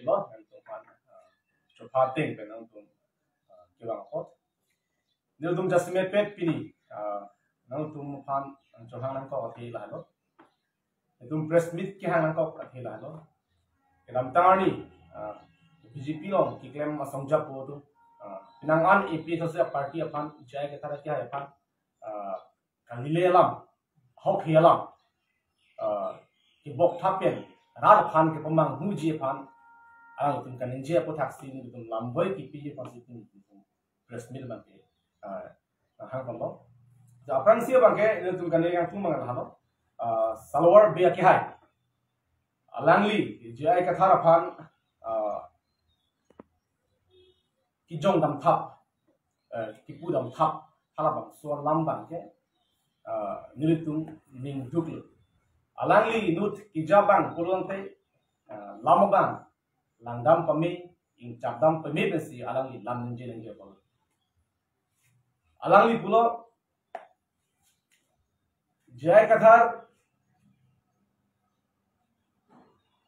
lo nan tung pan cho pha teng pe nang tung ki wang khot nil tung jasme pet pini nang tung pan cho hang nang ko thi la lo tung press meet ki hang nang ko thi la lo lam tani BJP long ki claim ma song jap po tu nang an AP so party apan jai ke thara kya apan kanile lam hok hialam ki bok thapen rar phan ke pamang huji phan ang tum kan je po taxi ni tum lamboi ki pi pa si tum press meet ban ke hang kon lo ja prang sia bang ke tum kan yang tum mang halo salwar be ki hai alangli je ka thara phan ki jong dam thap ki pu dam thap hala bang so lam bang ke nilitum ning duklu alangli nut ki jabang pulon te lamabang langdam pami ing chapdam pami besi alangli lam nje nje pol alangli pulo jay kathar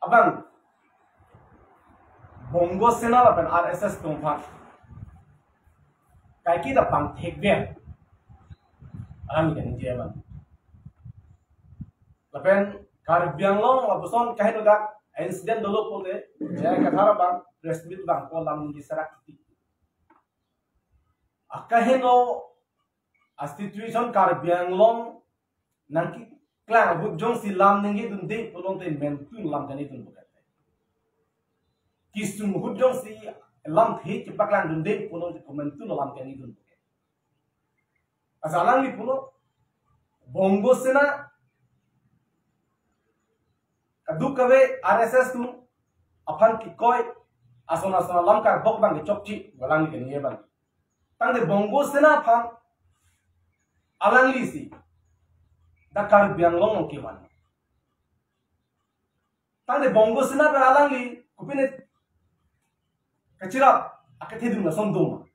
abang bongo sena lapan RSS tumpan kai ki da pang thekbe alangli nje bang lapen karbyang long abuson kahino dak incident dolo pote jaya kathara bang press meet bang ko lam di sarak ti akahino a situation karbyang long nangki klang bu jong si lam ningi dun de polong te men tun lam kani dun bukat kisum hu jong si lam thi ki paklang dun de polong te men tun lam kani dun bukat asalang ni pulo bongo sena adu kawe RSS tu apan ki koi asona asona lam ka bok bang ki chokchi walang ni keniye bang tang de bongo sena phan alang li si dakar biang long ki wan tang de bongo sena pe alang li kupine kachira akathe dum na sondum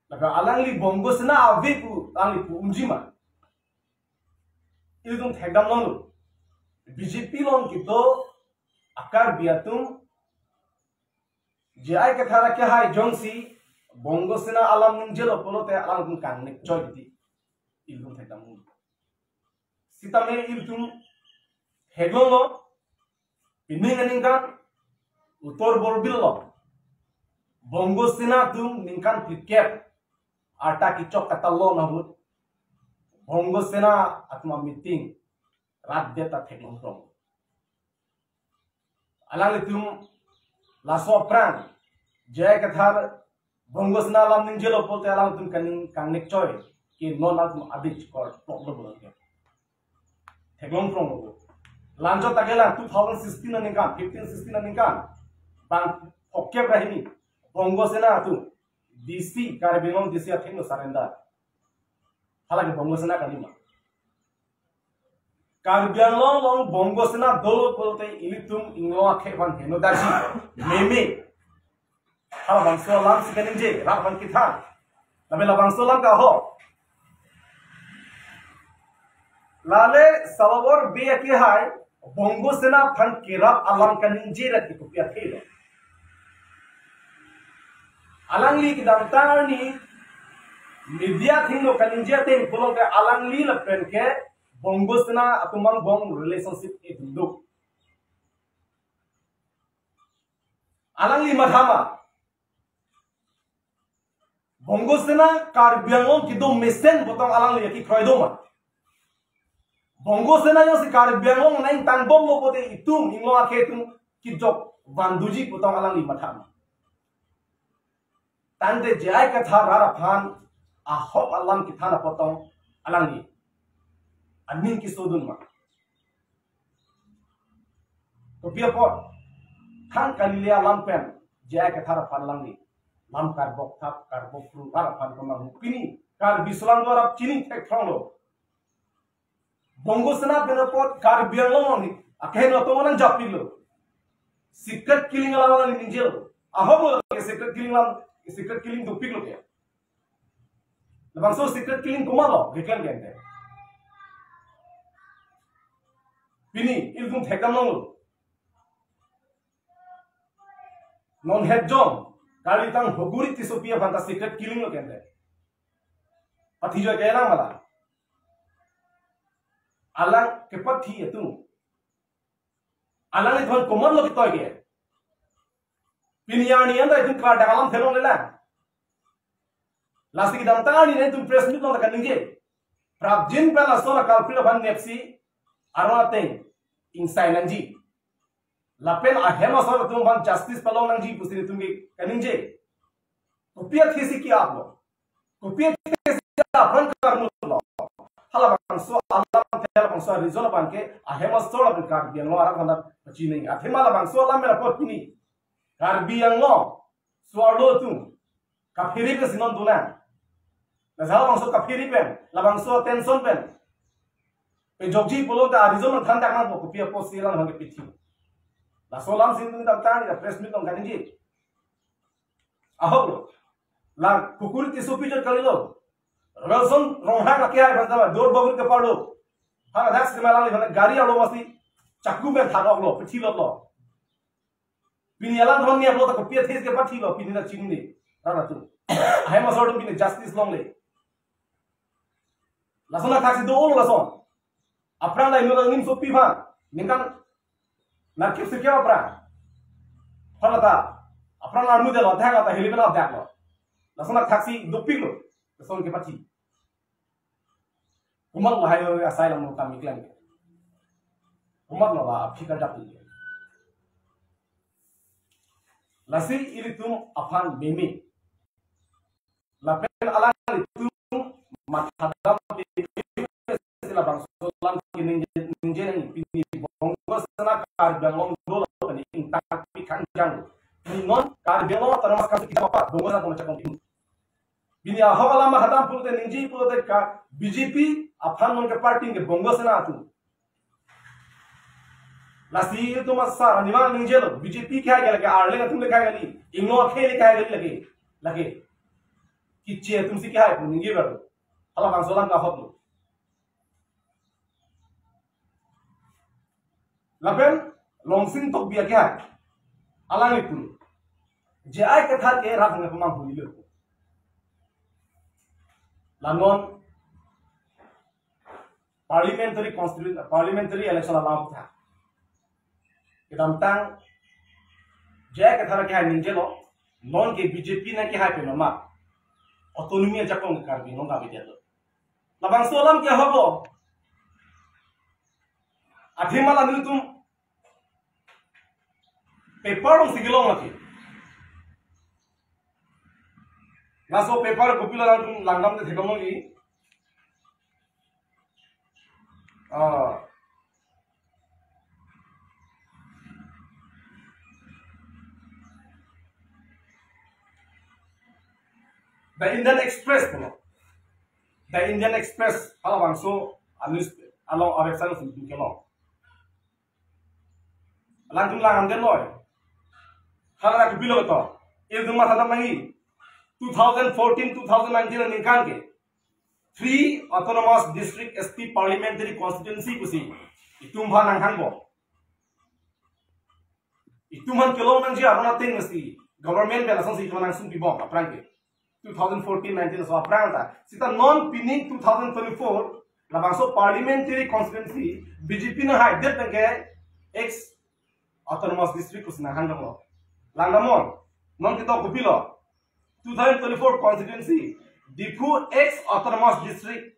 laka alang li bongo sena avi pu alang li pu umjima idum thegdam long BJP long kito akar biatum jai ke thara ke hai jongsi bongo sena alam ninjelo polote alam kan nek choy di ilum thekam sitame iltum heglolo pining ningkan utor borbillo bongo sena tum ningkan piket ata ki chok katallo nabut bongo sena atma meeting rat deta thekong from alang tum laso prang jay kathar bongos na lam ninjelo pote alang tum kan nek choy ki non atum abich kor tok lo bol ke thekong from lo lanjo takela 2016 ning kan 15 16 ning kan bang hokke brahini bongos na tu DC karbingon DC athing sarenda halagi bongos na kanima Karbiang long bongo sena dolo polte ilitum ingwa khevan heno daji meme hala bangso lam sikaninje rak ban kithan labela bangso lam ka ho lale salawar be ki hai bongo sena phan kirap alam kaninje rat ki pia thelo alangli ki damtarni media thingno kaninje te polong ke alangli la pen ke bongo sena atumang bong relationship it look alangli madhama bongo sena karbiangong kido mesen botong alangli ki kroidoma bongo sena yo si karbiangong nang tangbom lo bote itum inglo akhetum ki jok banduji botong alangli madhama tande jai ka thara phan a hop alam ki thana potong alangli admin ki sodun ma to pia pot thang kalilia lampen jaya ke thara phan langni lam kar bok thap kar bok fru kar phan kama pini kar bislang dwara chini thek thonglo bongo sena benopot kar bianglo ni akheno to manan japilo secret killing ala ni ninjel ahobo secret killing do piklo ke labangso secret killing kumalo reclaim gente Pini iltum thekam nong non head jom kali tang hoguri tisopia fanta secret killing lo kende pathi jo kela mala alang ke pathi tu alang ni thon common lo kitoy ke piniani anda itu ka dalam thelong lela lasti ki damta ni ne tu press meet lo ka ninge prabjin pela sola kalpila ban nepsi arona teng inside nanji lapen ahema sor tum ban justice pelong nanji pusi tum ki kaninje kopia thesi ki aplo kopia thesi apran karnu lo hala bang so allah thela bang so rizona ban ke ahema sor ban kar biang lo arang handa pachi nei athema la bang so la mera pot kini kar biang lo swalo tu kafiri ke sinon duna la sala bang so kafiri pen la bang so tension pen pe jogji polo ta arizona thanda kan ko kopia post silan hang pithi la solam sin dun ta ni press meet on kaninji ahok la kukur ti sopi jo kalilo razon rongha ka kya hai banda dor bagur ke pado ha das ke malali bana gari alo masti chakku me thadok lo pithi lo pini alan dhon ni aplo ta kopia thes ke pathi lo pini na chini ra tu hai ma sort pini justice long le la sona taxi do lo la son apra la ino ngin sopi ba ninkan narkip se kya apra hala ta apra la nu de lo tha ta heli bela dak lo lasona taxi dopik lo son ke pathi umat lo hayo asylum lo kami klan umat lo la phika dak li lasi ilitum afan meme la pen ala ilitum mathadam sila bang solam ninje ni pini bongo sana kar bangong dolo ni intang pikan jang non kar belo tanamas kasu kita apa bongo na tama chakong bini ahawala ma hadam pulte ninji pulte ka BJP afan non ke party ke bongo sana tu lasi itu masa raniwal ninje lo BJP क्या क्या लगे आरले का तुमने क्या गली इंगो अकेले क्या गली लगे लगे किच्चे तुमसे क्या है ninje करो अल्लाह बang solam का हक लो lapen longsing tok bia kya alang ipun je ai ka thar ke ra phang pamang huli lo langon parliamentary election alam tha idam tang je ka thar ke ninje lo non ke BJP na ke ha pe ma autonomy jakong kar bi non ka bi lo labang solam ke hobo athimala ni tum paper dong sigilong lagi ngaso paper kopila tum langgam de thekong lagi the Indian Express ala bangso anus alo abesan sim kelo lantung langam den loy hala ku bilo to il dum ma mangi 2014-2019 ninkan ke 3 autonomous district SP parliamentary constituency kusi itum bha nang hangbo itum han kelo nang ji arona ting si government bela sang si nang sum pi bom aprang ke 2014-19 so aprang ta sita non pinning 2024 la bangso parliamentary constituency BJP na hai det ke ex autonomous district kusi nang hangbo Langamon, non kita kupilo 2024 constituency Difu ex autonomous district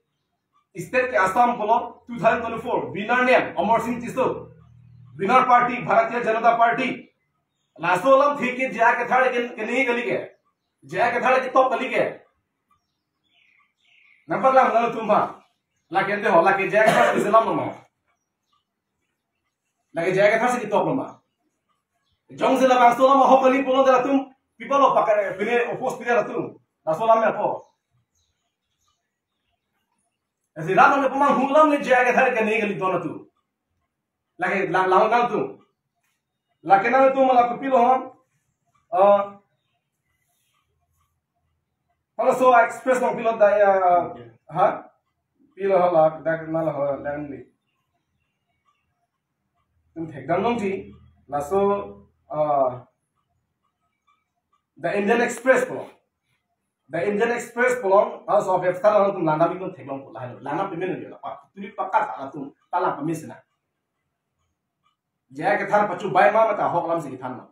state ke Assam polo 2024 winner name Amar Singh Tiso winner party Bharatiya Janata Party lasolam theke jaya ke thade ke nahi gali ke jaya ke thade ke top gali ke number lam galo tumha la kente ho la ke jaya ke thade selam no la ke jaya ke thade ke top no jong se la bang solam ho kali polo de tum people of pakare pine opos pine ratum la solam me po ऐसे रात में पमा हुंगलम ने जया के थर के नहीं गली दोनों तू लगे लांग गाल तू लगे ना तू मला कुपिलो हम हलो सो एक्सप्रेस नो पिलो दा हां पिलो हला दा नाला हो लैंगली तुम ठेक दंगम थी lasso the Indian Express pelong. The Indian Express pelong house of F kalau tum lana bingung teglong pula halo lana pemimpin dia pak tulis pakat ala tum talang pemisna jaya kethar pacu bay ma mata hok lam sigi thanna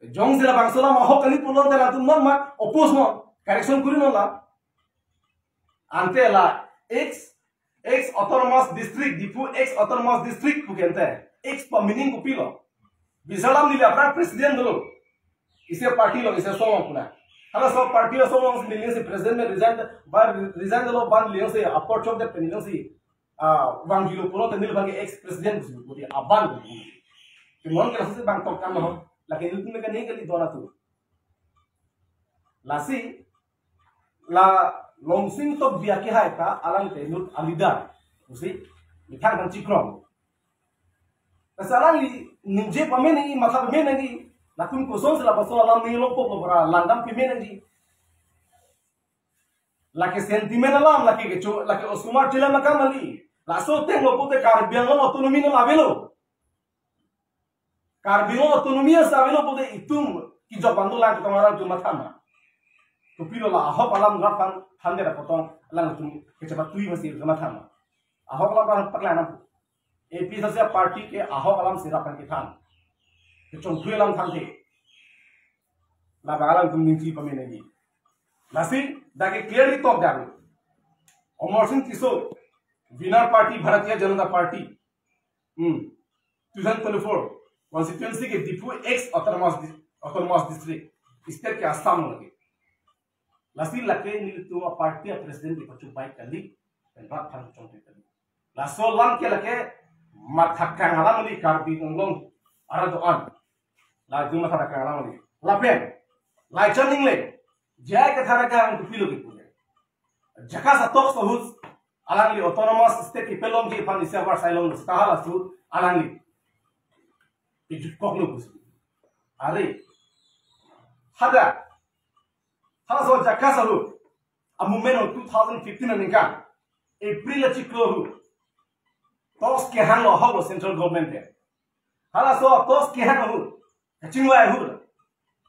jong sila bangsola ma hok kali pulong tela tum non ma oppose mo correction kuri non la ante la x autonomous district dipu x autonomous district kugente x pa meaning ko pilo bisalam nila pra president dulu इसे party लोग इसे सोम अपना हला सब party लोग सोम मिलने से president में रिजाइन लोग बांध लियो से अपर चौक दे पेनिलो से वांग जिलो पुनो ते नील भागे एक्स प्रेसिडेंट बोली अबान कि मन के रसे बांग तो काम हो लेकिन यूथ में का नहीं गली दोना तू लासी ला लोंगसिंग तो बिया के हाय का अलंग ते नुत अलिदा उसी मिठाई बन चिक्रम तसलाली निजे पमे नहीं मतलब में नहीं lakum kosong sila pasal alam ni lopok lopora landam pimen nanti laki sentimen alam laki kecu laki osumar cila makam ali laso teng lopok te karbian lo otonomi no labelo karbian otonomi sabelo pode itum kijo pandu lang kamara tu matama tu pilo la ahok alam rapan hande da potong lang tu kecepat tui masih matama ahok alam paklana AP saja parti ke ahok alam sirapan kitan Kecong kue lam thang the, la bagalang tum ninti pamenegi. Nasi dagi clearly talk jago. Omar Singh Kisor, winner party Bharatiya Janata Party, 2024 constituency के depot X autonomous district state के आसाम में लगे. Nasi लगे नील तुम party president की पचु bike कली, बात थंग चोंग कली. Laso lam के लगे माथाकंग आला मली कार्बी उंगलों आरा दोआन. La cuma thara ka alam ni la pen la chaning le jaya ka thara ka ang pilo ki pule jaka sa tok sahus alang li autonomous state ki pelom ki pan isia war sailong stahala su alang li ki kokno kus are hada hala so jaka sa hu amumeno 2015 ninka april chiklo hu tos ke hang lo ho central government de hala so tos ke hang hu Cingwa hur,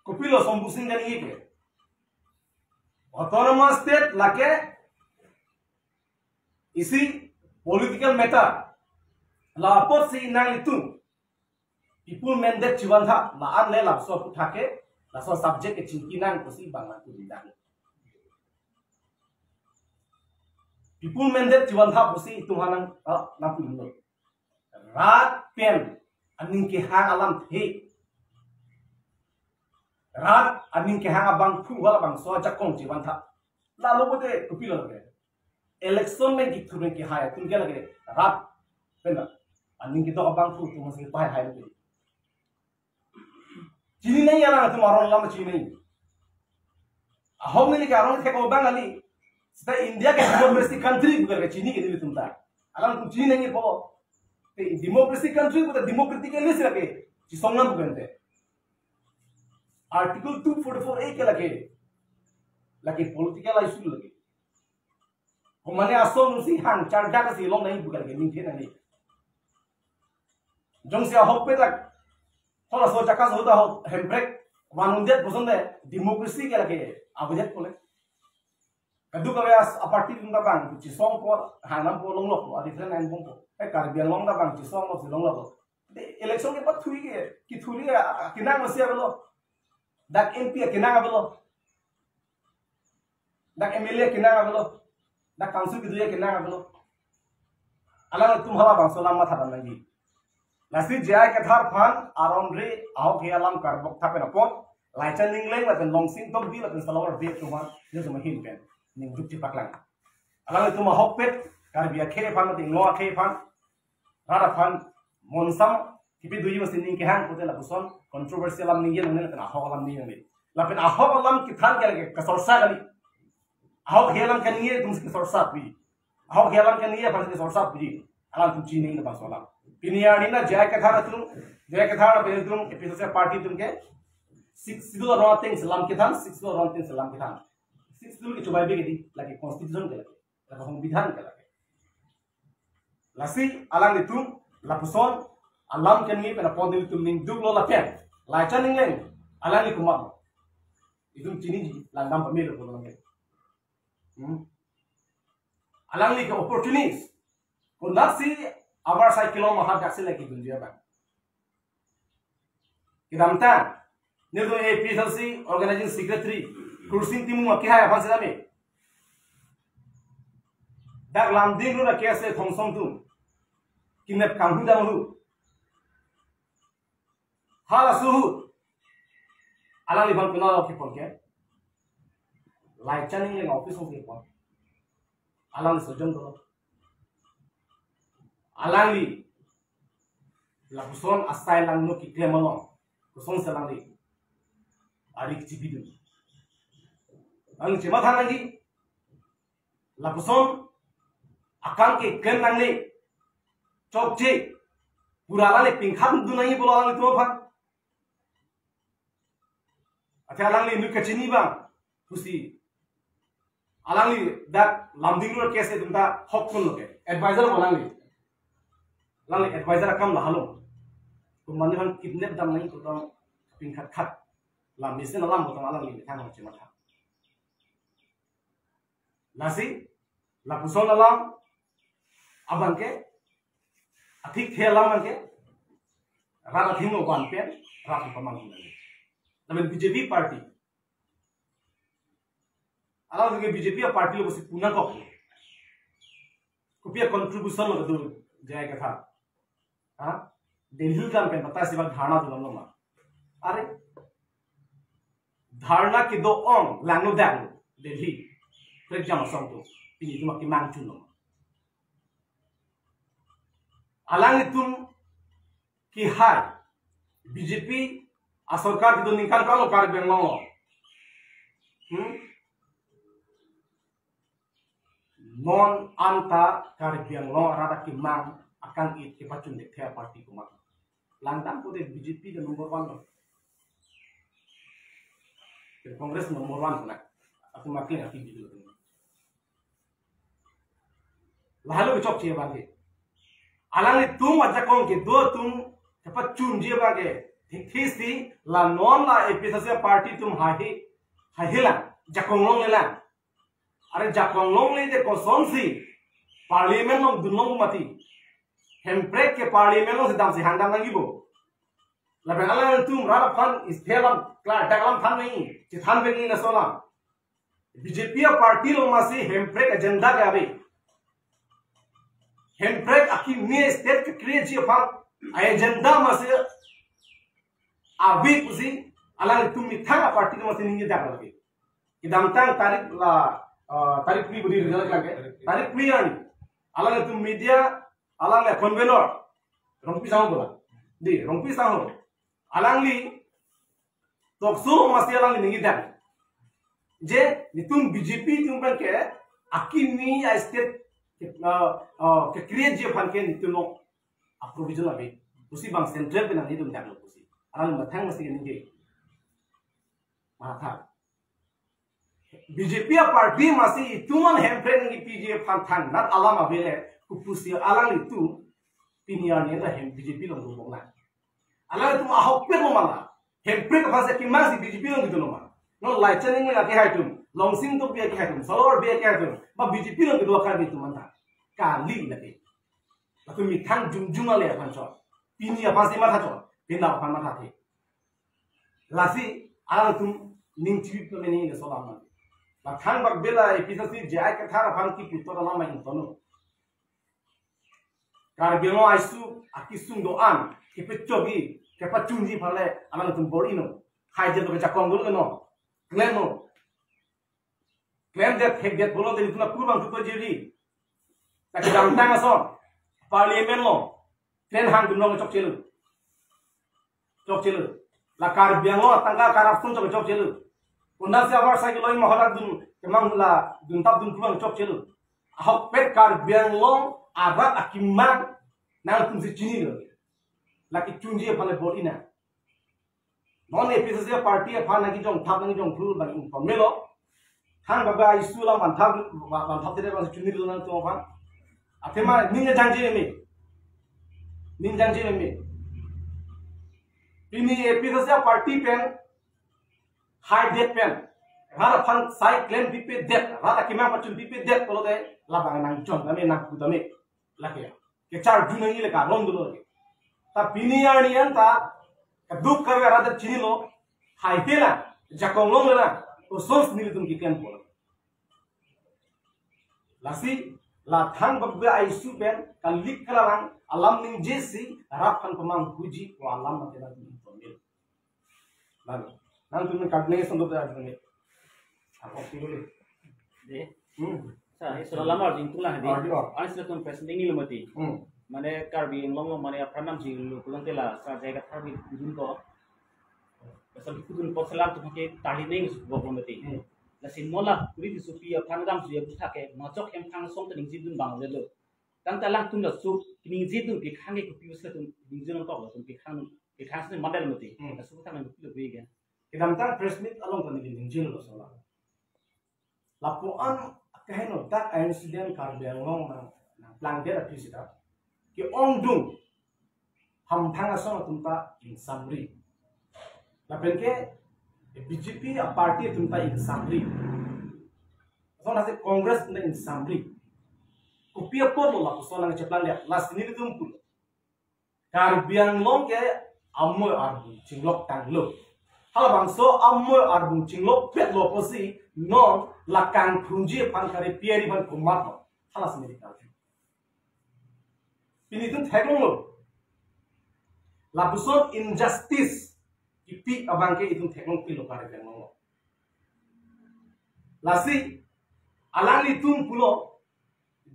kopilo sombusing kan ini ke, autonomous state lake, isi political matter, lapor si inang itu, people mandate ciwan tha, laan le lapso puthake, laso subject ke cingkinan kosi bangla tu lidang. People mandate ciwan tha kosi itu hanang nampu dulu. Rat pen, aning ke hang alam the. Rat aning ke hang abang pu wala bang so jakong jiwan tha lalu bote kupilo lage election में gitu में के हाय तुम क्या लगे rat बेना aning ke to abang pu तुम से पाए हाय लगे चीनी नहीं आना तुम आरोन लाम चीनी नहीं हम नहीं के आरोन थे को बंग अली सदा इंडिया के डेमोक्रेसी कंट्री बुकर के चीनी के लिए तुम था अगर तुम चीनी नहीं बोलो ते डेमोक्रेसी कंट्री को डेमोक्रेटिक के लिए से लगे चिसोंगना बुकनते Article 244A के लगे political issue लगे हमने असों नुसी हंग चार्जा का सीलों नहीं बुकर के निंगे नहीं जंग से होप पे तक थोड़ा सोचा का होता हो हेम्ब्रेक वानुंदेत पसंद है डेमोक्रेसी के लगे आबजेट कोले कद्दू का व्यास अपार्टी तुमका बांग चिसों को हांगनाम को लोंग लोग अधिकतर नाइन बोंग को कार्बियन लोंग का बांग चिसों लोग सिलोंग लोग इलेक्शन के बाद थुई के कि थुई किना मसिया बोलो dak MP kinanga belo dak MLA kinanga belo dak council ki duya kinanga belo ala tum hala bang solam ma thadan lagi nasi jaya ke thar phan aron re aho ke alam kar bok thape na pot laicha ning leng la long sing tok di la salawar de tuma je sama hin pen ning duk ti paklang ala tum hok pet kar biya khe phan ti no khe phan rara phan monsam Kipi dui masih ning kehan kote la buson controversial alam ning yen nene ahok alam ning yen lapin ahok alam kithan ke lage kasorsa kali ahok helam kan ye tum ke sorsa pi ahok helam kan ye pas ke sorsa pi alam tum chi ning na basola piniani na jaya ke thara be tum episode se party tum ke 6 sidul ron things lam kithan 6 sidul ron things lam kithan 6 sidul ke chubai be ke di lage constitution ke lage la संविधान के लगे लसी alang itu lapuson alam kan ni pena pondil tu ning duk lo la pen la cha ning leng alang ni kumat Itu cini langdam pemilu pun lagi. Alang ni ke opportunities. Kundak si abar sai kilo mahal jaksi lagi dunia bang. Kita minta ni tu APSLC Organizing Secretary kursi timu makin hai apa sih kami? Dak lamding lu nak kiasa thongsong tu. Kinap kampung dah lu. Hal suhu. Alang liban kenal okey pun ke? Lai chani yang office okey pun. Alang sejam tu. Alang li. Lakuson asai lang no ki klemalong. Kuson selang li. Adik cipi tu. Alang cuma thang lagi. Lakuson akan ke klem lang li. Chok je. Pura alang li pingkhan tu nahi bola alang tu apa? Acha alang li nuk kecini bang. Kusi. Alang li dak lamding lu kese tumta hok pun loke. Advisor bolang li. Alang li advisor akam lahalo. Kumani han kidnap dam nahi tu dam pingkhat khat. Lam mesin alam botong alang li thang macam macam. Nasi lapuson alam abang ke atik the alam ke rara thingo ban pen rara pamang ni. Namun BJP party alam ke BJP party lo basi punah kok. Kupia contribution lo tu jaya ke tha. हाँ दिल्ली का मैं पता है सिवा धारणा तो लम्बा अरे धारणा के दो ओंग लांगो दांगो दिल्ली फिर जमा संग तो पिनी तुम की मांग चुनो अलांग तुम की हाय बीजेपी असरकार की दो निकाल कालो car bungalow non anta karbiang lo rada ki mang akan it ke pacun de thea party ko mak langdam ko de BJP the number 1 lo ke congress number 1 na aku makin ati bidu lo lahalo chok che ba ke alang tum aja kong ke do tum ke pacun je ba ke thisi la non la APSLC party tum hahi hahila jakong long lela अरे जाकोंगलोंग ले जे कोसोंसी parliament लोग दुनों मती हेम्प्रेक के parliament लोग से दाम से हांडा नंगी बो लबेगला तुम राला फन इस फेलम क्ला डगलम फन नहीं चिथान बेगी न सोला बीजेपी पार्टी लोग मासी हेम्प्रेक एजेंडा के आवे हेम्प्रेक अकी ने स्टेट के क्रिएट जी फन एजेंडा मासी आवे कुसी अला तुम मिथा पार्टी के मासी नहीं जा लगे कि दामतांग तारीख ला तारीख भी बड़ी रिजल्ट लगे तारीख भी आनी अलग तुम मीडिया अलग कन्वेनर रंपी साहू बोला दी रंपी साहू अलग ली तो सो मस्ती अलग नहीं दा जे तुम बीजेपी तुम बन के आकी नी स्टेट के क्रिएट जे फन के तुम अप्रूविजन लगे उसी बांग सेंट्रल पे नहीं तुम जानो उसी अलग मथांग मस्ती नहीं माथा BJP party masih ituan hempren ngi PJP fantan nat alam abele kupusi alang itu pinian ni lah BJP long dulu na alang itu ahok pe mala hempren fase ki masih BJP long gitu nama no laichen ngi lagi hai tum longsing to be ki hai tum solor be ki hai tum ba BJP long gitu akar gitu manta kali lagi lalu mitang jung ale pancho pini apa sih mata cho pina apa mata the lasi alang tum ning TV pe ni ne solam Lakan berbela APSLC jaya kethara fan ki putora lama yang tono. Karbino aisu akisung doan kepecogi kepacunji phale alang tum borino haije to jakong dulu no kleno klem det hek det bolo de tuna purbang tu jeri tak damtang aso parliament lo klen hang dum no chok chelu la karbiango tangga karapsun chok chelu Undang siapa saya kalau ini mahalat dun kemang la dun tap dun pulang cok celu. Ahok pet kar biang long arat akimang nang tum si cini lo. Laki cunji apa le bol ina. Non APSLC party apa lagi jong tap lagi jong pul bagi informelo. Hang baga isu lah mantap tidak bang cuni lo nang tu apa. Atema ninja janji ini. Ini APSLC party pen high debt pen rara fan sai claim pipe debt rara kimang pachun pipe debt polo de labang nang jon nami nang kudame laki ke char juna ile ka ron dulo ta piniar nian ta duk ka rada chini lo high tela jakong long la to sos ni tum ki claim polo lasi la thang babbe ai su pen kan lik kalang alam ning jesi rap kan pemang puji wa alam na tela tum pamil lalu nang tum kadne sondo ta ajne apa pilih deh sa isola lamar jing tulah di anis lakum presending ni lemati mane karbi long mane pranam ji lu pulang tela sa jaga tharbi dun ko pasal kudun posalam tu ke tali ning bo lemati lasin mola kuri di supi phangram ji buthake majok hem khang song ta ning ji dun bang le lo tang ta lang tum la su ning ji dun ki khang ke pius la tum ning ji non ko tum ki khang se model mati su ta nang pu be ga kidam tang press meet along kan ning ji lo sola lapuan kaheno tak incident karbiang long na plan dia api sita ki ong dung ham thanga so tumta in summary la penke BJP a party tumta in summary so na se congress na in summary kopia por lo la so na cheplan dia last ni tum pul karbiang long ke ammo arbu chinglok tang lo hala bangso ammo arbu chinglok pet lo posi non la kang punji pan kare pieri ban kumat no hala sini ta ini tu thaiglong lo la buson injustice ipi abangke itu thaiglong pilo kare bang no lasi alali tum pulo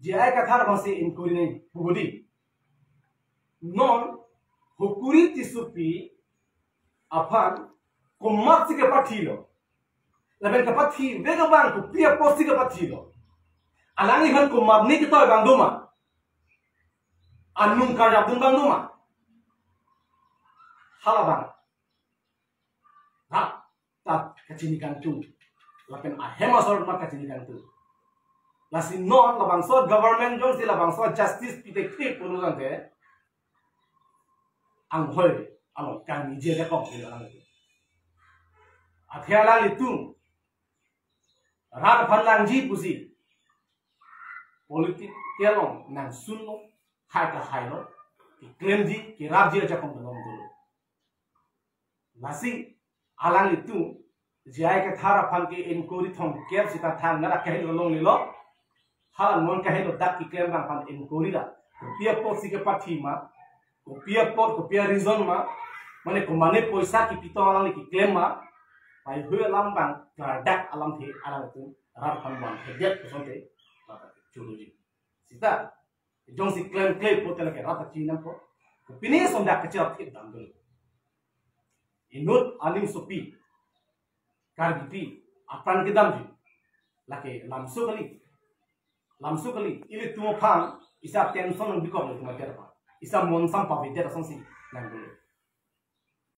jai kathar basi inkuri nei budi non hukuri tisupi apan kumat sike patilo laben kapati vega bang ku pia posti kapati lo alangi han ku mabni ki toy bang duma annum ka jabun bang duma hala bang ha ta kachini kan tu laben a hema sor ma kachini kan tu lasin non labang so government jong si labang so justice pite klik pulusan te ang hoi alon kan ni je de ko ki alang athiala litung rat phalang ji pusi politik kelong nang sunlo khai ka khai lo ki claim ji ki rap ji ja kom dom dulu nasi alang itu jai ka thara phan ke inquiry thong kep sita thang ngara kahi lo long lo halan mon kahi lo dak ki claim bang phan inquiry da pia pot si ke pathi ma ko pia pot ko pia reason ma mane ko mane poisa ki pito alang ki claim ma pai hue lam bang dak alam the alang tu rar phan bang hedet ko sonte chuluji sita jong si claim potel ke rata chi nam ko pini som dak kecil thik dam dulu inut alim supi karbipi apan kedam ji lake lamsu kali ili tumo phang isa tension on bikok le tuma terpa isa monsam pa vidya song si nang dulu